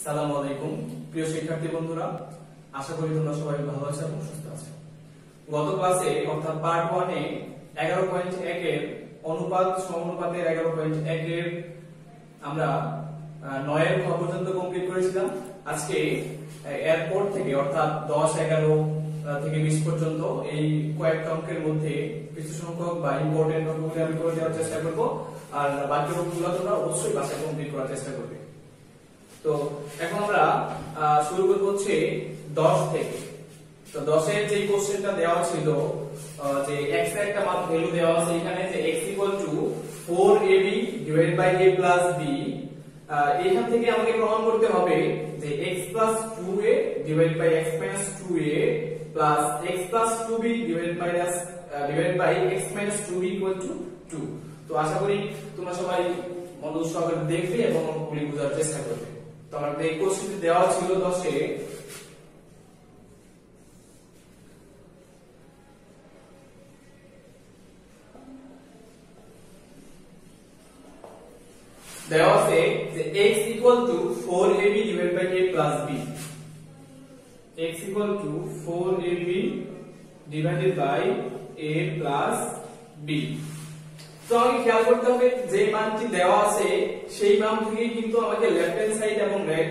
সালামু আলাইকুম প্রিয় শিক্ষার্থী বন্ধুরা, আশা করি তোমরা সবাই ভালো আছো এবং সুস্থ আছো। গত ক্লাসে অর্থাৎ পার্ট 1 এ 11.1 এর অনুপাত সমানুপাতের 11.1 এর আমরা 9 এর খ পর্যন্ত কমপ্লিট করেছিলাম। আজকে এরপর থেকে অর্থাৎ 10, 11 থেকে 20 পর্যন্ত এই কয়েকটা অঙ্কের মধ্যে কিছু সংখ্যক বা ইম্পর্টেন্ট অঙ্কগুলো আমি করে দেওয়ার চেষ্টা করব, আর বাকি অঙ্কগুলো তোমরা অবশ্যই বাসায় কমপ্লিট করার চেষ্টা করবে। তো এখন আমরা শুরু করব হচ্ছে 10 থেকে। তো 10 এর যে কোশ্চেনটা দেওয়া ছিল যে x এর একটা মান ভ্যালু দেওয়া আছে এখানে যে x 4ab divided by a plus b, এখান থেকে আমাকে প্রমাণ করতে হবে যে x 2a divided by x 2a plus x 2b divided by x 2b 2। তো আশা করি তোমরা সবাই মনোযোগ সহকারে দেখবে এবং অঙ্কগুলি বোঝার চেষ্টা করবে। তো আমাদের এই কোশ্চেনটি দেওয়া ছিল 10 এ দেওয়া আছে যে x 4ab divided by a plus b, x 4ab divided by a plus b। তো আমাকে খেয়াল করতে হবে যে মানটি দেওয়া আছে সেই মান থেকে কিন্তু আমাকে লেফট হ্যান্ড সাইড এবং রাইট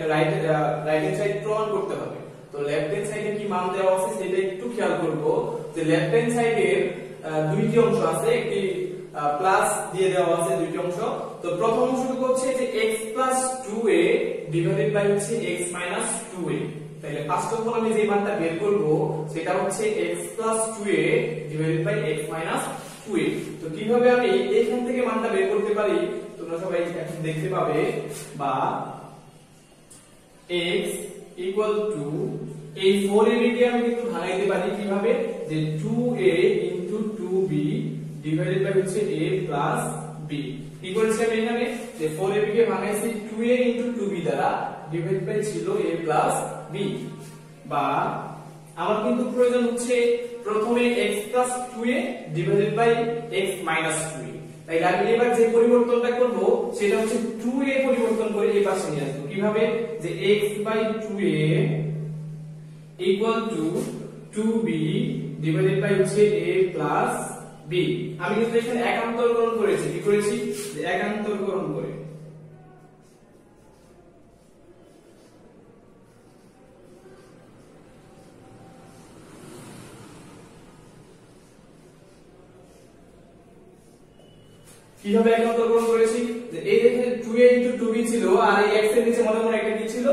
হ্যান্ড সাইড প্রমাণ করতে হবে। তো লেফট হ্যান্ড সাইডে কি মান দেওয়া আছে সেটা একটু খেয়াল করব। যে লেফট হ্যান্ড সাইডের দুইটি অংশ আছে, একটি প্লাস দিয়ে দেওয়া আছে দুইটি অংশ। তো প্রথম অংশটুকু হচ্ছে যে x 2a ডিভাইডেড বাই হচ্ছে x 2a। তাহলে ফার্স্ট অফ অল আমি যে মানটা বের করব সেটা হচ্ছে x 2a divided by x 2a। তো কিভাবে আমি এখান থেকে মানটা বের করতে পারি তোমরা সবাই এখন দেখতে পাবে। বা x এই 4ab কে আমি কিন্তু ভাঙাইতে পারি কিভাবে, যে 2a 2b ডিভাইডেড বাই হচ্ছে a প্লাস b। কি করেছি আমি এখানে যে 4ab কে ভাঙাইছি 2a 2b দ্বারা, ডিভাইড বাই ছিল a প্লাস b। বা আমার কিন্তু প্রয়োজন হচ্ছে প্রথমে x 2a divided by x 2a। তাই আমি এবার যে পরিবর্তনটা করব সেটা হচ্ছে 2a পরিবর্তন করে এই পাশে নিয়ে আসব। কিভাবে, যে x 2a equal to 2b divided by হচ্ছে a প্লাস b। আমি কিন্তু এখানে একান্তরকরণ করেছি। কি করেছি, যে একান্তরকরণ করে কিভাবে একান্তরকরণ করেছি, যে এই দেখে 2a 2b ছিল আর এই x এর নিচে মনে মনে একটা কি ছিল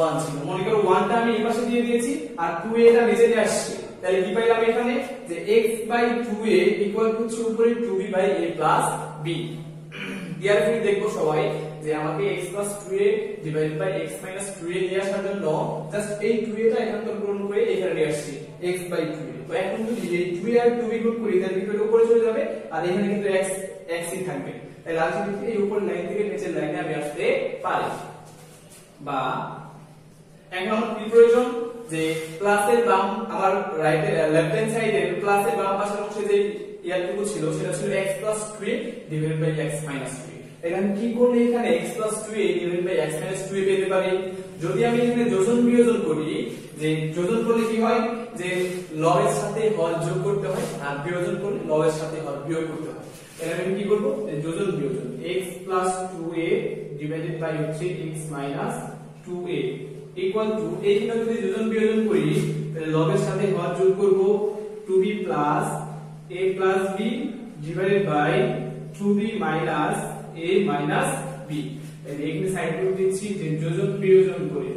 1 ছিল। মনে করো 1 টা আমি এই পাশে দিয়ে দিয়েছি আর 2a টা নিচে নিয়ে আসছি। তাহলে কি পাইলাম এখানে, যে x 2a ইকুয়াল টু উপরে 2b by a plus b। ইয়ারফুলি দেখবো সবাই যে আমাকে x 2a divided by x 2a নিয়ে আসার জন্য জাস্ট এই 2a টা একান্তরকরণ করে এখানে নিয়ে আসছি x 2a। তো এখন যদি এই 2a আর 2b গুণ করি তাহলে কি করে উপরে চলে যাবে আর এখানে কিন্তু x ই থাকবে। তাই আলটিমেটলি এই উপর লাইন থেকে নিচের লাইনে আমি আসতে পারি। বা এখন আমার কি প্রয়োজন, যে প্লাসের বাম আমার লেফট হ্যান্ড সাইডের প্লাসের বাম পাশের অংশে যে ইয়ারটুকু ছিল সেটা ছিল x 2a divided by x 2a। এখানে কি করলে এখানে x 2a divided by x 2a পেতে পারি। যদি আমি এখানে যোজন বিয়োজন করি, যে যোজন করলে কি হয়, যে লবের সাথে হর যোগ করতে হয় আর বিয়োজন করলে লবের সাথে হর বিয়োগ করতে হয়। তাহলে আমি কি করব, যোজন বিয়োজন x 2a ডিভাইডেড বাই হচ্ছে x 2a ইকুয়াল টু, এইখানে যদি যোজন বিয়োজন করি তাহলে লবের সাথে হর যোগ করব 2b plus a plus b divided by 2b minus a minus b। তাহলে এখানে সাইড রুট দিচ্ছি যে যোজন বিয়োজন করে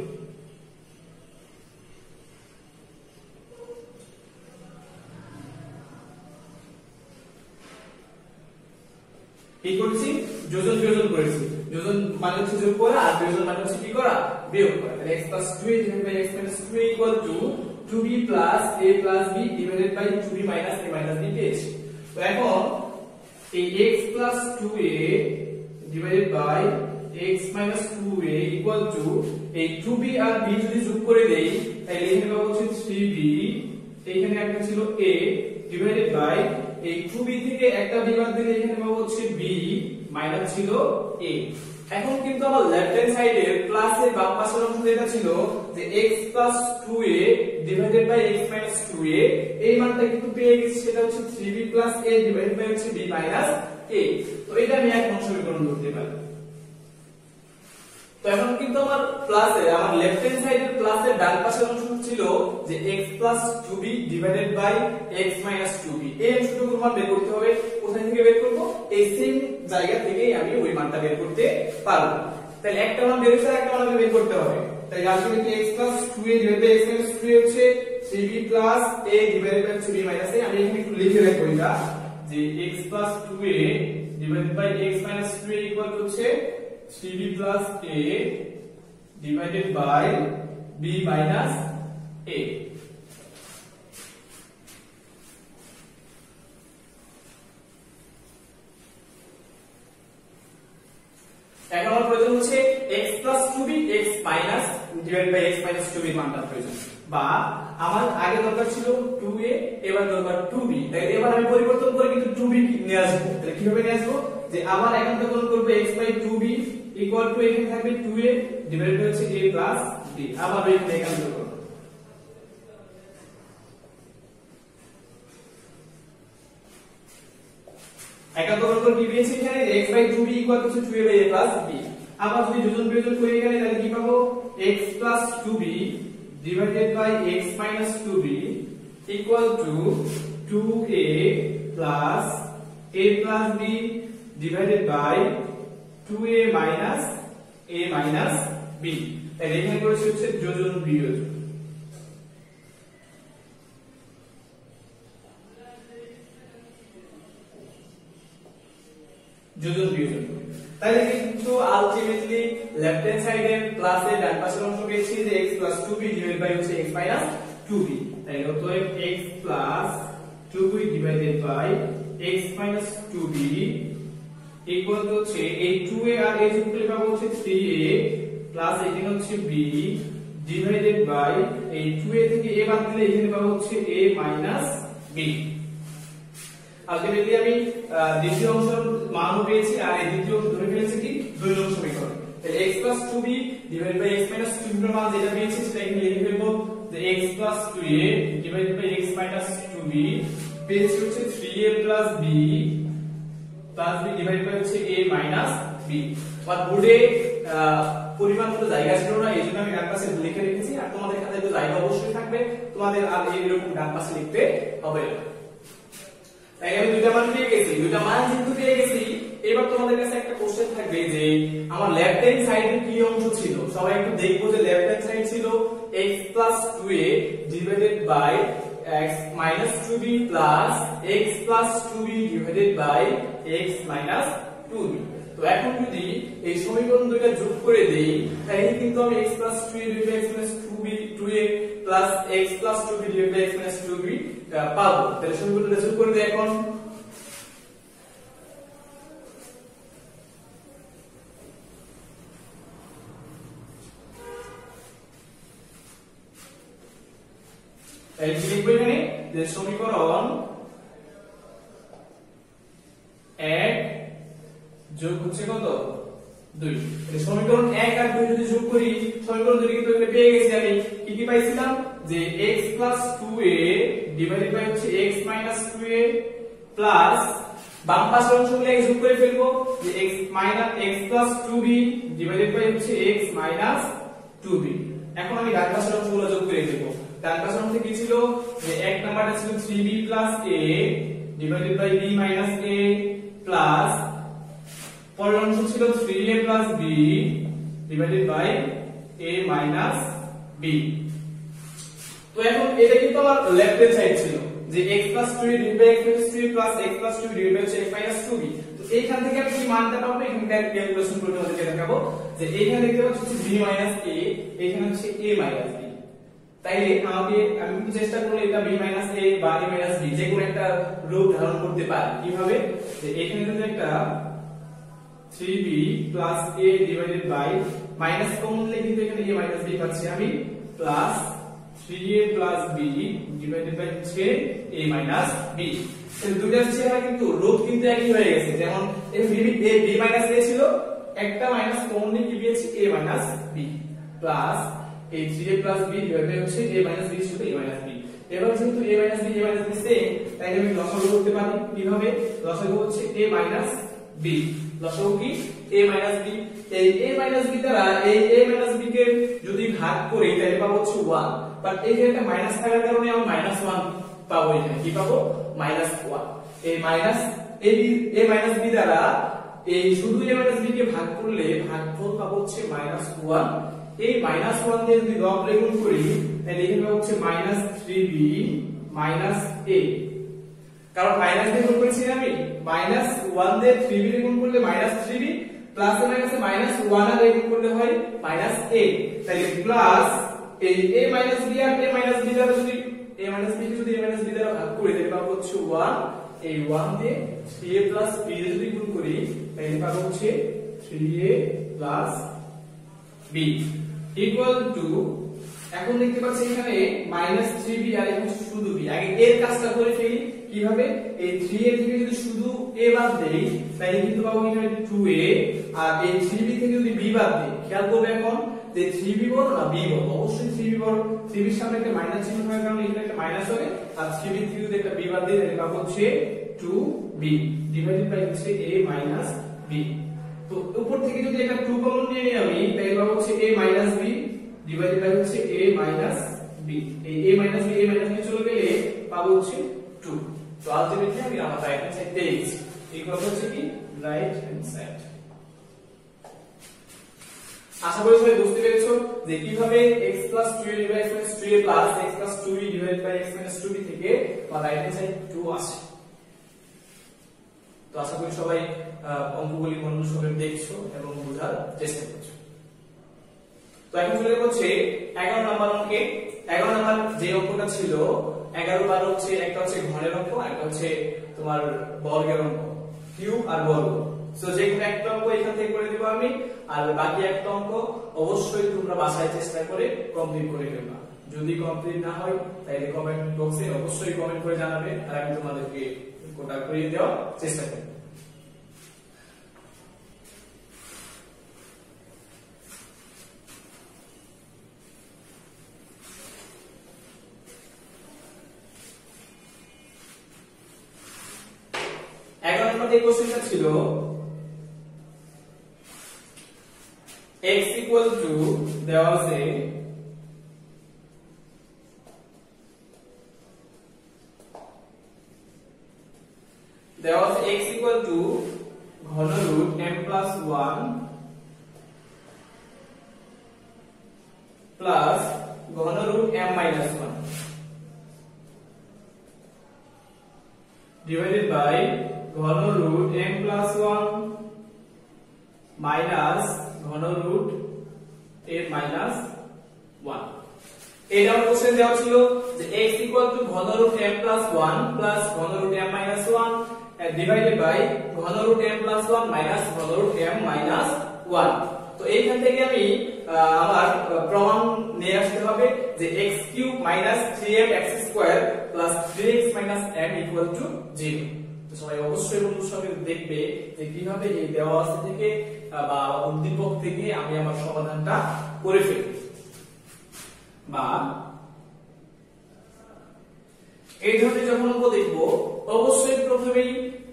কি করছি, যোজন বিয়োজন করেছি। যোজন মানে হচ্ছে যোগ করা আর বিয়োজন মানে হচ্ছে কি করা, বিয়োগ করা। তাহলে x 2a divided by x 2a equal to 2b plus a plus b divided by 2b minus a minus b পেয়েছি। তো এখন এই x 2a divided by x 2a equal to এই 2b আর b যদি যোগ করে দেই তাহলে এখানে পাবো হচ্ছে 3b, এইখানে একটা ছিল a ডিভাইডেড বাই এই 2b থেকে একটা বিভাগ দিলে এখানে পাবো হচ্ছে b মাইনাস ছিল a। এখন কিন্তু আমার লেফট হ্যান্ড সাইডের প্লাসের বাম পাশের অংশ যেটা ছিল যে x plus 2a divided by x minus 2a, এই মানটা কিন্তু পেয়ে গেছি, সেটা হচ্ছে 3b plus a divided by হচ্ছে b minus a। তো এটা আমি এক নং সমীকরণ ধরতে পারি। তো এখন কিন্তু আমার লেফট হ্যান্ড সাইডের প্লাসের ডান পাশের অংশ ছিল যে x plus 2b divided by x minus 2b, এই অংশটুকুর মান বের করতে হবে। কোথায় থেকে বের করব? এই সেম জায়গা থেকেই আমি ওই মানটা বের করতে পারবো। তাহলে একটা মান বের হচ্ছে, একটা মান আমাকে বের করতে হবে। তাই আসলে কি x plus 2a divided by x minus 2a হচ্ছে 3b plus a divided by 3b minus a। আমি এখানে একটু লিখে রাখবো এটা যে x plus 2a divided by x minus 2a equal হচ্ছে 3b plus a divided by b minus a। এখন আমার প্রয়োজন হচ্ছে x plus 2b x minus divided by x minus 2b মানটা প্রয়োজন, বা আমার আগে দরকার ছিল 2a, এবার দরকার 2b। তাই এবার আমি পরিবর্তন করে কিন্তু 2b নিয়ে আসবো। তাহলে কিভাবে নিয়ে আসবো? যে আবার একান্তকরণ করব x by 2b equal to এখানে থাকবে 2a ডিভাইডেড বাই হচ্ছে a প্লাস b। আবার এখানে একান্তকরণ, একান্তকরণ করে কি পেয়েছি এখানে x by 2b equal to 2a by a plus b। আবার যদি যোজন বিয়োজন করি এখানে তাহলে কি পাবো? x plus 2b divided by x minus 2b equal to 2a plus a plus b divided by 2a minus a minus b। তাই এখানে করেছি হচ্ছে যোজন বিয়োজন। যোজন বিয়োজন তাহলে কিন্তু আলটিমেটলি লেফট হ্যান্ড সাইডের প্লাসের ডান পাশের অংশ পেয়েছি যে x plus 2b divided by হচ্ছে x minus 2b। তাই অতএব x plus 2b divided by x minus 2b equal to হচ্ছে এই 2a আর a যোগ করলে পাবো হচ্ছে 3a প্লাস এখানে হচ্ছে b ডিভাইডেড বাই এই 2a থেকে a বাদ দিলে এখানে পাবো হচ্ছে a minus b। আলটিমেটলি আমি দ্বিতীয় অংশের মান পেয়েছি আর এই দ্বিতীয় অংশ ধরে ফেলেছি কি দুই নং সমীকরণ। তাহলে x plus 2b divided by x minus 2b এর মান যেটা পেয়েছি সেটা এখানে লিখে ফেলবো যে x plus 2a divided by x minus 2b পেয়েছি হচ্ছে 3a plus b divided by হচ্ছে a minus b। আর বোর্ডে পরিমাণ মতো জায়গা ছিল না, এইজন্য আমি ডান পাশে লিখে রেখেছি। আর তোমাদের খাতায় তো জায়গা অবশ্যই থাকবে, তোমাদের আর এরকম ডান পাশে লিখতে হবে না। তাই আমি দুইটা মান পেয়ে গেছি, দুইটা মান যেহেতু পেয়ে গেছি, এবার তোমাদের কাছে একটা কোশ্চেন থাকবে যে আমার লেফট হ্যান্ড সাইডে কি অংশ ছিল। সবাই একটু দেখবো যে লেফট হ্যান্ড সাইড ছিল x plus 2a divided by x minus 2b plus x plus 2b divided by x minus 2b। তো এখন যদি এই সমীকরণ দুইটা যোগ করে দেই তাহলে কিন্তু আমি x plus 2a divided by x minus 2a plus x plus 2b divided by x minus 2b পাবো। তাহলে সমীকরণটা যোগ করে দেই এখন। তাহলে কি লিখবো এখানে যে সমীকরণ 1 যোগ হচ্ছে কত 2। এই সমীকরণ 1 আর 2 যদি যোগ করি সমীকরণ দুটো কিন্তু এখানে পেয়ে গেছি। আমি কি কি পাইছিলাম যে x plus 2a divided by হচ্ছে x minus 2a প্লাস বাম পাশের অংশগুলো যোগ করে ফেলবো যে x plus 2b divided by হচ্ছে x minus 2b। এখন আমি ডান পাশের অংশগুলো যোগ করে দেব। ডান পাশের অংশে কি ছিল যে এক নাম্বারটা ছিল 3b plus a divided by b minus a plus পরের অংশ ছিল 3a plus b divided by a minus b। তো এখন এটা কিন্তু আমার লেফট হ্যান্ড সাইড ছিল যে x plus 2a divided by x minus 2a plus x plus 2b divided by x minus 2b। তো এইখান থেকে আমি কি মানটা পাবো এখানকার ক্যালকুলেশন করে তোমাদেরকে দেখাবো যে এইখানে দেখতে পাচ্ছ হচ্ছে b minus a, এখানে হচ্ছে a minus b। তাইলে আমি কিন্তু চেষ্টা করলে এটা b minus a বা a minus b যে কোনো একটা রূপ ধারণ করতে পারি। কিভাবে যে এখানে যদি একটা 3b plus a divided by minus common নিলে কিন্তু এখানে a minus b পাচ্ছি আমি plus 3a plus b divided by হচ্ছে a minus b। তাহলে দুইটা চেহারা কিন্তু রূপ কিন্তু একই হয়ে গেছে। যেমন এখানে b মাইনাস a ছিল, একটা মাইনাস কমন নিয়ে কি পেয়েছি a মাইনাস b প্লাস এই 3a প্লাস b ডিভাইডেড হচ্ছে a মাইনাস b ছিল a মাইনাস b। এবার যেহেতু a মাইনাস b সেম, তাই আমি লসাগু করতে পারি কিভাবে? লসাগু হচ্ছে a মাইনাস b, লসাগু কি a মাইনাস b। এই a মাইনাস b দ্বারা এই a মাইনাস b কে যদি ভাগ করি তাহলে পাবো হচ্ছে 1, বাট এইখানে একটা মাইনাস থাকার কারণে আমি মাইনাস 1 পাবো। এখানে কি পাবো? মাইনাস 1। এই মাইনাস a মাইনাস b দ্বারা এই শুধু a মাইনাস b কে ভাগ করলে ভাগফল পাবো হচ্ছে মাইনাস 1। এই মাইনাস 1 দিয়ে যদি লব লেগুন করি তাহলে এখানে পাবো হচ্ছে মাইনাস 3b মাইনাস a, কারণ মাইনাস দিয়ে গুণ করেছি আমি, মাইনাস 1 দিয়ে 3b দিয়ে গুণ করলে মাইনাস 3b প্লাস এ মাইনাসে মাইনাস 1 আর গুণ করলে হয় মাইনাস a। তাহলে প্লাস এই a মাইনাস b আর a মাইনাস b দ্বারা যদি a মাইনাস b কে যদি a মাইনাস b দ্বারা ভাগ করি তাহলে পাবো হচ্ছে 1। এই 1 দিয়ে 3a প্লাস b যদি গুণ করি তাহলে পাবো হচ্ছে 3a plus b equal to, এখন দেখতে পাচ্ছি এখানে মাইনাস 3b আর এখানে শুধু b। আগে এর কাজটা করে ফেলি কিভাবে? এই 3a থেকে যদি শুধু a বাদ দেই তাহলে কিন্তু পাবো এখানে 2a, আর এই 3b থেকে যদি b বাদ দেই, খেয়াল করবে এখন যে 3b বড় না b বড়? অবশ্যই 3b বড়। 3b এর সামনে একটা মাইনাস চিহ্ন থাকার কারণে এখানে একটা মাইনাস হবে, আর 3b থেকে যদি একটা b বাদ দেই তাহলে পাবো হচ্ছে 2b ডিভাইডেড বাই হচ্ছে a মাইনাস b। তো উপর থেকে যদি একটা 2 কমন নিয়ে নিই আমি তাহলে পাবো হচ্ছে a minus b divided by হচ্ছে a মাইনাস b। এই a মাইনাস b চলে গেলে পাবো হচ্ছে 2। তো আলটিমেটলি আমি আমার রাইট হ্যান্ড সাইড পেয়েছি। ইকুয়াল হচ্ছে কি রাইট হ্যান্ড সাইড। আশা করি সবাই বুঝতে পেরেছো যে কিভাবে x 2a divided by 2a plus x 2b divided by x 2b থেকে আমার রাইট হ্যান্ড সাইড 2 আসে। তো আশা করি সবাই অঙ্কগুলি মনোযোগ সহকারে দেখছো এবং বোঝার চেষ্টা করছো। তো এখন চলে যাচ্ছে 11 নাম্বার অঙ্কে। 11 নাম্বার যে অঙ্কটা ছিল 11 বার হচ্ছে একটা হচ্ছে ঘনের অঙ্ক, একটা হচ্ছে তোমার বর্গের অঙ্ক, কিউব আর বর্গ। সো যে কোনো একটা অঙ্ক এখান থেকে করে দেব আমি, আর বাকি একটা অঙ্ক অবশ্যই তোমরা বাসায় চেষ্টা করে কমপ্লিট করে ফেলবা। যদি কমপ্লিট না হয় তাহলে কমেন্ট বক্সে অবশ্যই কমেন্ট করে জানাবে, আর আমি তোমাদেরকে কোটা করে দেওয়ার চেষ্টা করব। এই কোশ্চেনটা ছিল x equal to দেওয়া আছে x equal to ঘন রুট m plus 1 প্লাস ঘন root m minus 1 divided by ঘন রুট m plus 1 মাইনাস ঘন রুট m minus 1। এটা আমার কোশ্চেন দেওয়া ছিল যে x equal to ঘন রুট m plus 1 প্লাস ঘন root m minus 1 divided by ঘন রুট m plus 1 মাইনাস ঘন রুট m minus 1। তো এইখান থেকে আমি আমার প্রমাণ নিয়ে আসতে হবে যে x cube minus 3m x square plus 3x minus m equal to 0। সবাই অবশ্যই বন্ধুর সঙ্গে দেখবে যে কিভাবে এই দেওয়া আছে থেকে বা উদ্দীপক থেকে আমি আমার সমাধানটা করে ফেলি, বা এই ধরনের যখন অঙ্ক দেখবো অবশ্যই প্রথমেই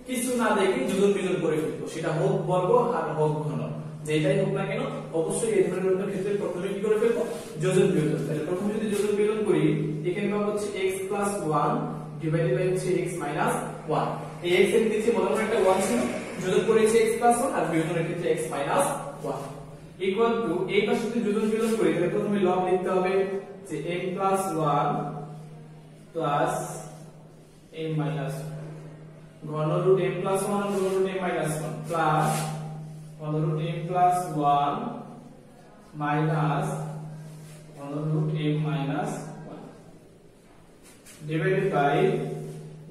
কিছু না দেখে যোজন বিয়োজন করে ফেলবো, সেটা হোক বর্গ আর হোক ঘন, যেটাই হোক না কেন অবশ্যই এই ধরনের অঙ্কের ক্ষেত্রে প্রথমে কি করে ফেলবো? যোজন বিয়োজন। তাহলে প্রথমে যদি যোজন বিয়োজন করি এখানে পাবো হচ্ছে x plus 1 ডিভাইডেড বাই হচ্ছে x minus 1। এই x এর নিচে মনে একটা 1 ছিল, যোজন করেছি x plus 1 আর বিয়োজনের ক্ষেত্রে x minus 1 ইকুয়াল টু এই পাশে যদি যোজন বিয়োজন করি তাহলে প্রথমে লব লিখতে হবে যে m plus 1 plus m minus 1 ঘন রুট m plus 1 ঘন রুট m minus 1 প্লাস ঘন রুট m plus 1 মাইনাস ঘন root m minus 1 divided by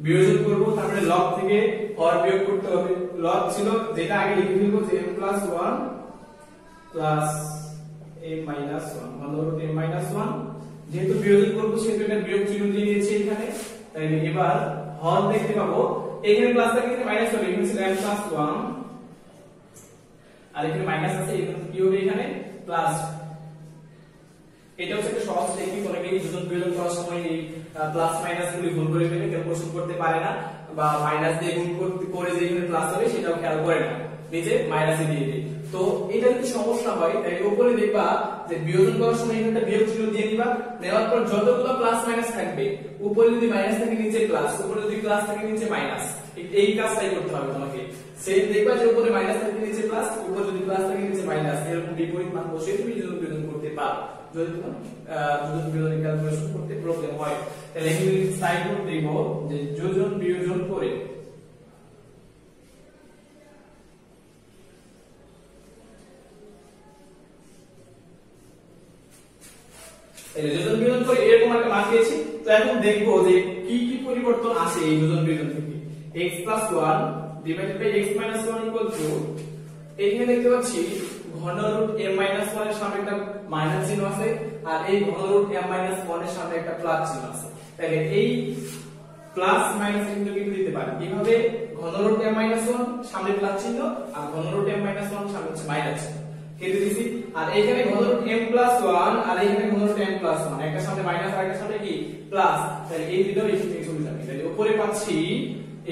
বিয়োজন করব, তারপরে লব থেকে হর বিয়োগ করতে হবে। লব ছিল যেটা আগে লিখে ফেলবো যে m plus 1 plus m minus 1 ঘন রুট m minus 1। যেহেতু বিয়োজন করব সেহেতু এটা বিয়োগ চিহ্ন দিয়ে দিয়েছি এখানে, তাই এবার হর দেখতে পাবো এখানে প্লাস থাকে এখানে মাইনাস হবে, এখানে ছিল m প্লাস 1 আর এখানে মাইনাস আছে, এখানে কি হবে এখানে প্লাস। এটা হচ্ছে একটা সহজ টেকনিক, অনেকেই যোজন বিয়োজন করার সময় এই প্লাস মাইনাস গুলি ভুল করে ফেলে, কেউ প্রশ্ন করতে পারে না, বা মাইনাস দিয়ে গুণ করে যে এখানে প্লাস হবে সেটাও খেয়াল করে না, নিচে মাইনাসে দিয়ে দেয়। তো এটা যদি সমস্যা হয় তাই উপরে দেখবা যে বিয়োজন করার সময় এখানে একটা বিয়োগ চিহ্ন দিয়ে দিবা, নেওয়ার পর যতগুলো প্লাস মাইনাস থাকবে, উপরে যদি মাইনাস থাকে নিচে প্লাস, উপরে যদি প্লাস থাকে নিচে মাইনাস, এই কাজটাই করতে হবে তোমাকে। সেম দেখবা যে উপরে মাইনাস থাকে নিচে প্লাস, উপরে যদি প্লাস থাকে নিচে মাইনাস, এরকম বিপরীত মান বসিয়ে তুমি যোজন বিয়োজন করতে পারো। যদি তোমার যোজন বিয়োজন ক্যালকুলেশন করতে প্রবলেম হয় তাহলে এখানে সাইড নোট দেব যে যোজন বিয়োজন করে যোজন বিয়োজন করে এরকম একটা মান পেয়েছি। তো এখন দেখবো যে কি কি পরিবর্তন আসে এই যোজন বিয়োজন থেকে। x + 1 divided by x - 1 equal to, এখানে দেখতে পাচ্ছি ঘনরুট m - 1 এর সামনে একটা মাইনাস চিহ্ন আছে, আর এই ঘনরুট m - 1 এর সামনে একটা প্লাস চিহ্ন আছে। তাহলে এই প্লাস মাইনাস চিহ্ন কিন্তু দিতে পারি কিভাবে, ঘনরুট m - 1 সামনে প্লাস চিহ্ন আর ঘনরুট m - 1 সামনে হচ্ছে মাইনাস চিহ্ন কেটে দিছি। আর এখানে ঘনরুট m + 1 আর এখানে ঘনরুট m + 1, একটা সামনে মাইনাস আর একটা সামনে কি প্লাস, তাহলে এই দুটো এখান থেকে চলে যাবে। তাহলে উপরে পাচ্ছি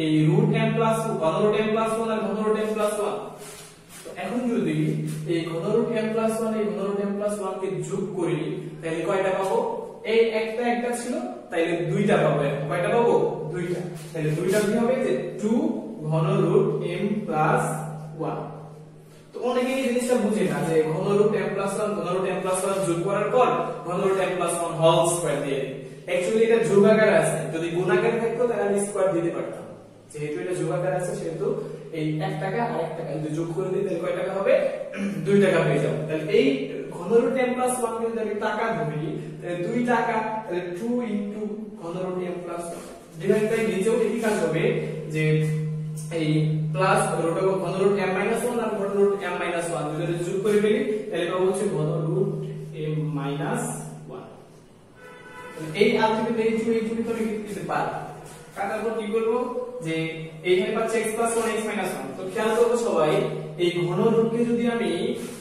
এই রুট m + ঘনরুট m + 1 আর ঘনরুট m + 1। তো এখন যদি এই ঘনরুট m + 1 এই ঘনরুট m + 1 কে যোগ করি তাহলে কয়টা পাবো, এই একটা ছিল তাইলে দুইটা পাবো। এখন কয়টা পাবো, দুইটা। তাহলে দুইটা কি হবে যে 2 ঘনরুট m + 1। তো অনেকেই এই জিনিসটা বুঝে না যে ঘনরুট m + 1 ঘনরুট m + 1 যোগ করার পর ঘনরুট m + 1 হোল স্কয়ার দিয়ে দিই। অ্যাকচুয়ালি এটা যোগ আকারে আছে, যদি গুণ আকারে থাকতো তাহলে আমি স্কয়ার দিতে পারতাম। যেহেতু এটা যোগ আকারে আছে সেহেতু এই 1 টাকা আর 1 টাকা যদি যোগ করে দিই তাহলে কয় টাকা হবে, 2 টাকা হয়ে যাবে। তাহলে এই ঘনরুট m + 1 কে যদি আমি টাকা ধরি তাহলে 2 টাকা, তাহলে 2 ইনটু ঘনরুট m + 1 ডিভাইড বাই নিচেও একই কাজ হবে যে এই প্লাস ঘনরুট m - 1 আর ঘনরুট m - 1 দুটোকে যোগ করে ফেলি তাহলে পাবো হচ্ছে ঘনরুট m - 1। এই আলটিমেট এই দুটো তো লিখতে পারি। কাটার পর কি করব যে এইখানে পাচ্ছি x + 1 x - 1। তো খেয়াল করব সবাই, এই ঘনরুটকে যদি আমি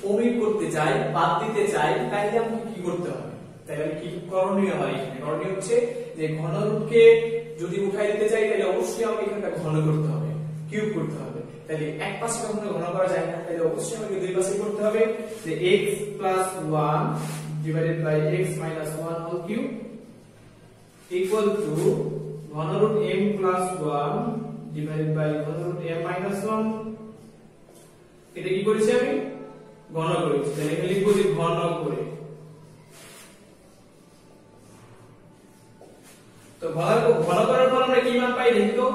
ওমিট করতে চাই, বাদ দিতে চাই, তাহলে আমাকে কি করতে হবে, তাহলে আমি কি করণীয় আমার এখানে করণীয় হচ্ছে যে ঘনরুটকে যদি উঠাই দিতে চাই তাহলে অবশ্যই আমাকে এখানটা ঘন করতে হবে, কিউব করতে হবে। তাহলে এক পাশে কখনো ঘন করা যায় না, তাহলে অবশ্যই আমাকে দুই পাশে করতে হবে যে x + 1 divided by x - 1 whole cube equal to ঘনরুট m + 1 ডিভাইডেড বাই ঘনরুট m - 1। এটা কি করেছি আমি, ঘন করেছি। তাহলে এখানে লিখব যে ঘন করে। তো ঘন করার পর আমরা কি মান পাই দেখি তো।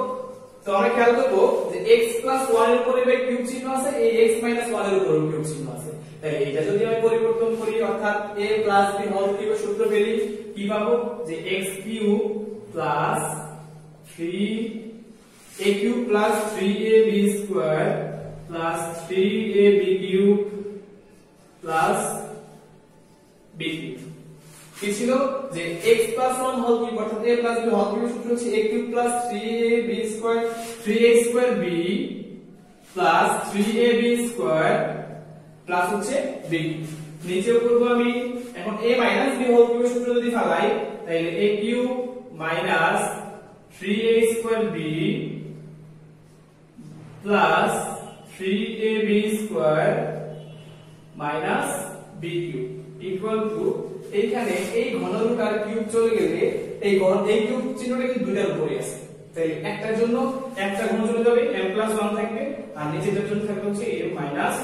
তো আমরা খেয়াল করব যে x + 1 এর উপরে কিউব চিহ্ন আছে, এই x - 1 এর উপরে কিউব চিহ্ন আছে। তাহলে এটা যদি আমি পরিবর্তন করি অর্থাৎ a + b হোল কিউবের সূত্র পেলি কি পাবো যে x³ + 3a³ + 3ab² + 3ab³ + b³ কি ছিল যে x + 1 হোল কিউব অর্থাৎ a + b হোল কিউবের সূত্র হচ্ছে a³ + 3ab² 3a²b + 3ab² plus হচ্ছে b। নিচেও করব আমি এখন a - b হোল কিউবের সূত্র যদি ফেলাই তাহলে a³ - 3a²b + 3ab² - b³ equal to, এইখানে এই ঘনরুট আর কিউব চলে গেলে এই কিউব চিহ্নটা কিন্তু দুইটার উপরে আছে, তাই একটার জন্য একটা ঘন চলে যাবে m + 1 থাকবে আর নিচেরটার জন্য থাকবে হচ্ছে m - 1।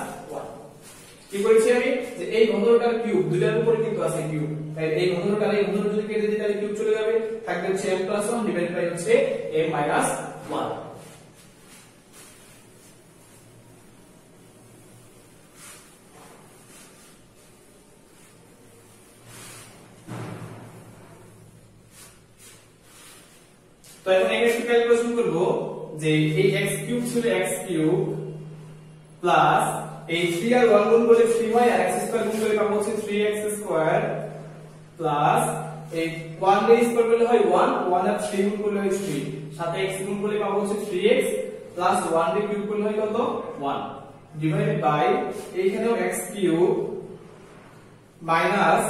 কি করেছি আমি যে এই ঘনরুট আর কিউব দুইটার উপরে কিন্তু আছে কিউব, তাই এই ঘনরুট আর এই ঘনরুট যদি কেটে দিই তাহলে কিউব চলে যাবে, থাকবে হচ্ছে m + 1 ডিভাইডেড বাই হচ্ছে m - 1। তো এখন এখানে একটু ক্যালকুলেশন করব যে এই x³ ছিল x³ প্লাস এই 3 আর 1 গুণ করলে 3y আর x² গুণ করলে পাবো হচ্ছে 3x² প্লাস এই 1 রে স্কয়ার করলে হয় 1 1 আর 3 গুণ করলে হয় 3 সাথে x গুণ করলে পাবো হচ্ছে 3x প্লাস 1 রে কিউব করলে হয় কত 1 ডিভাইডেড বাই এইখানেও x কিউব মাইনাস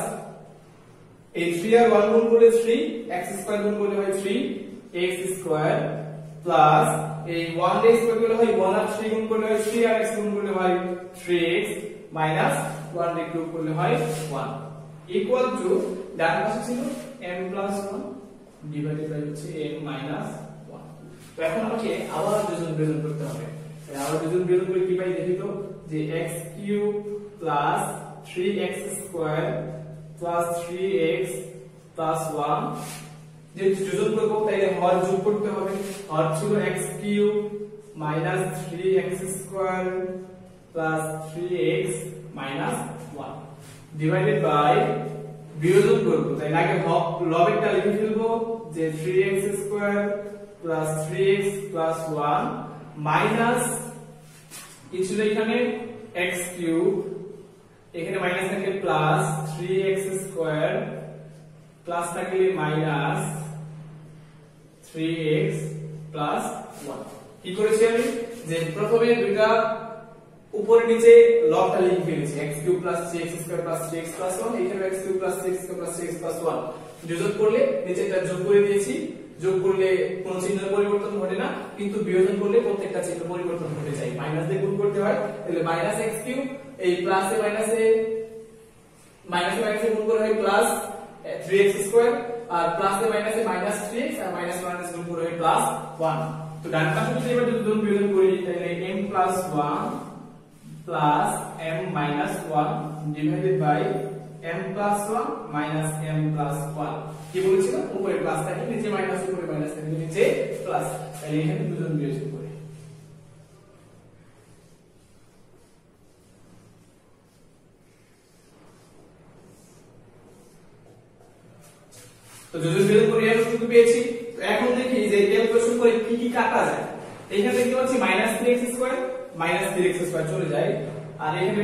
এই 3 আর 1 গুণ করলে 3 x স্কয়ার গুণ করলে হয় 3 x স্কয়ার প্লাস এই 1 রে স্কয়ার করলে হয় 1 আর 3 গুণ করলে হয় 3 আর x গুণ করলে হয় 3x মাইনাস 1 রে কিউব করলে হয় 1 ইকুয়াল টু ডান পাশে ছিল m প্লাস 1 ডিভাইডেড বাই হচ্ছে m মাইনাস 1 তো এখন আমাকে আবার ডিভিশন বের করতে হবে আবার ডিভিশন বের করে কি পাই দেখি তো যে x cube plus 3x square plus 3x plus 1 যে যোজন করব তাইলে হর যোগ করতে হবে হর ছিল x cube minus 3x square plus 3x minus 1 divided by বিয়োজন করব তাই আগে লবেরটা লিখে ফেলবো যে 3x square plus 3x plus 1 minus কি ছিল এখানে x কিউব এখানে মাইনাস থাকলে প্লাস 3x স্কয়ার প্লাস থাকলে মাইনাস 3x প্লাস 1 কি করেছি আমি যে প্রথমে দুইটা উপরে নিচে লবটা লিখে ফেলেছি x3 3x2 3x 1 এখানে x3 3x 3x 1 যোগ করলে নিচে এটা যোগ করে দিয়েছি যোগ করলে কোন চিহ্নের পরিবর্তন ঘটে না কিন্তু বিয়োজন করলে প্রত্যেকটা চিহ্ন পরিবর্তন ঘটে যায় মাইনাস দিয়ে গুণ করতে হয় তাহলে মাইনাস x3 এই প্লাসে মাইনাসে গুণ করে হয় প্লাস 3x স্কয়ার আর প্লাসে মাইনাসে মাইনাস 3x আর মাইনাস গুণ করে হয় প্লাস 1 তো ডান পাশে যদি এবার যদি বিয়োজন করি তাহলে m plus 1 plus m minus 1 divided by m plus 1 minus m plus 1 কি বলেছিলাম উপরে প্লাস থাকে নিচে মাইনাস উপরে মাইনাস থাকে নিচে প্লাস তাহলে এখানে দুজন বিয়োজন করে তো দুজন বিয়োজন করে আমরা কিন্তু পেয়েছি তো এখন দেখি যে ক্যালকুলেশন করে কি কি কাটা যায় এখানে দেখতে পাচ্ছি minus 3x square minus 3x square চলে যায় আর এখানে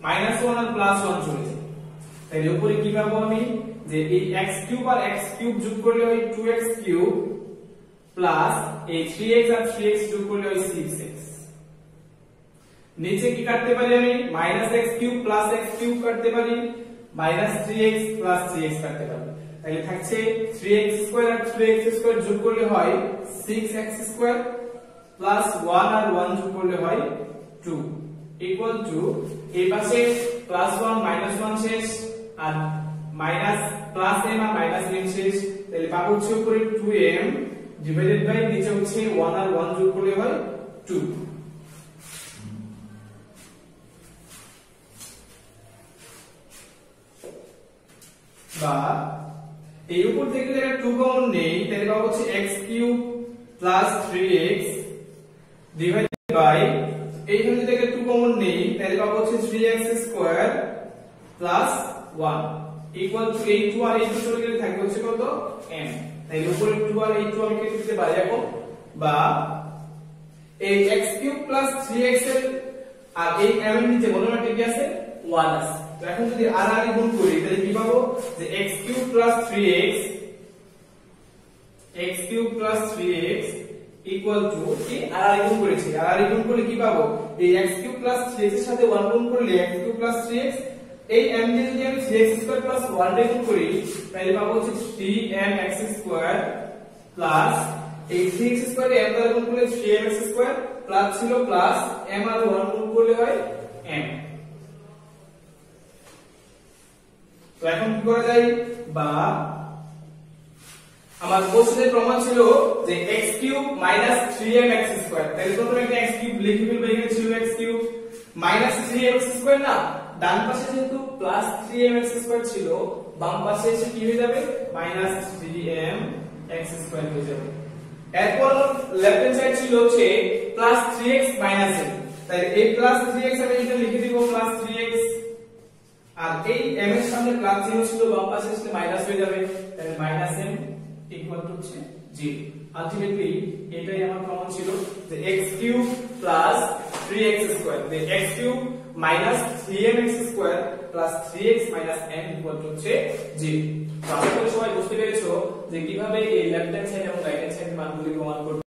মাইনাস 1 আর প্লাস 1 চলে যায় তাহলে উপরে কি পাবো আমি যে এই x কিউব আর x কিউব যোগ করলে হয় 2x কিউব প্লাস এই 3x আর 3x যোগ করলে হয় 6x নিচে কি কাটতে পারি আমি minus x cube plus x cube কাটতে পারি মাইনাস 3x প্লাস 3x কাটতে পারি তাহলে থাকছে 3x স্কয়ার আর 3x স্কয়ার যোগ করলে হয় 6x স্কয়ার প্লাস 1 আর 1 যোগ করলে হয় 2 ইকুয়াল টু এই পাশে প্লাস 1 মাইনাস 1 শেষ আর মাইনাস প্লাস m আর মাইনাস m শেষ তাহলে পাবো হচ্ছে উপরে 2m ডিভাইডেড বাই নিচে হচ্ছে 1 আর 1 যোগ করলে হয় 2 বা এই উপর থেকে যদি 2 কমন নেই তাহলে পাবো হচ্ছে x cube plus 3x divided by এইখানে যদি 2 কমন নেই তাহলে পাবো হচ্ছে 3x square plus 1 equal to এই 2 আর এই 2 চলে গেলে থাকবে হচ্ছে কত m তাহলে উপরে 2 আর এই 2 আমি কেটে দিতে পারি এখন বা এই x কিউব প্লাস 3x এর আর এই m এর নিচে মনে রাখতে কি আছে 1 আছে তো এখন যদি আর আর গুণ করি তাহলে কি পাবো যে x cube plus 3x x cube plus 3x equal to কি আর আর গুণ করেছি আর আর গুণ করলে কি পাবো এই x কিউব প্লাস 3x এর সাথে 1 গুণ করলে x কিউব প্লাস 3x এই m দিয়ে যদি আমি 3x স্কয়ার প্লাস 1 রে গুণ করি তাহলে পাবো হচ্ছে 3mx স্কয়ার প্লাস এই 3x স্কয়ার এ m দ্বারা গুণ করলে 3mx স্কয়ার প্লাস ছিল প্লাস m আর 1 গুণ করলে হয় m তো এখন কি করা যায় বা আমার কোশ্চেনের প্রমাণ ছিল যে x cube minus 3mx square তাহলে প্রথমে একটা x কিউব লিখে ফেলবো এখানে ছিল x cube minus 3mx square না ডান পাশে যেহেতু প্লাস 3mx স্কয়ার ছিল বাম পাশে এসে কি হয়ে যাবে মাইনাস 3mx স্কয়ার হয়ে যাবে এরপর লেফট হ্যান্ড সাইড ছিল হচ্ছে প্লাস 3x মাইনাস m তাই এই প্লাস 3x আমি এখানে লিখে দিব প্লাস 3x আর এই m এর সামনে প্লাস চিহ্ন ছিল বাম পাশে আসলে মাইনাস হয়ে যাবে তাহলে মাইনাস m ইকুয়াল টু হচ্ছে 0 আলটিমেটলি এটাই আমার প্রমাণ ছিল যে x cube plus 3x square যে x cube minus 3mx square plus 3x minus m equal to হচ্ছে 0 আশা করি সবাই বুঝতে পেরেছো যে কিভাবে এই লেফট হ্যান্ড সাইড এবং রাইট হ্যান্ড সাইডের মানগুলি প্রমাণ করতে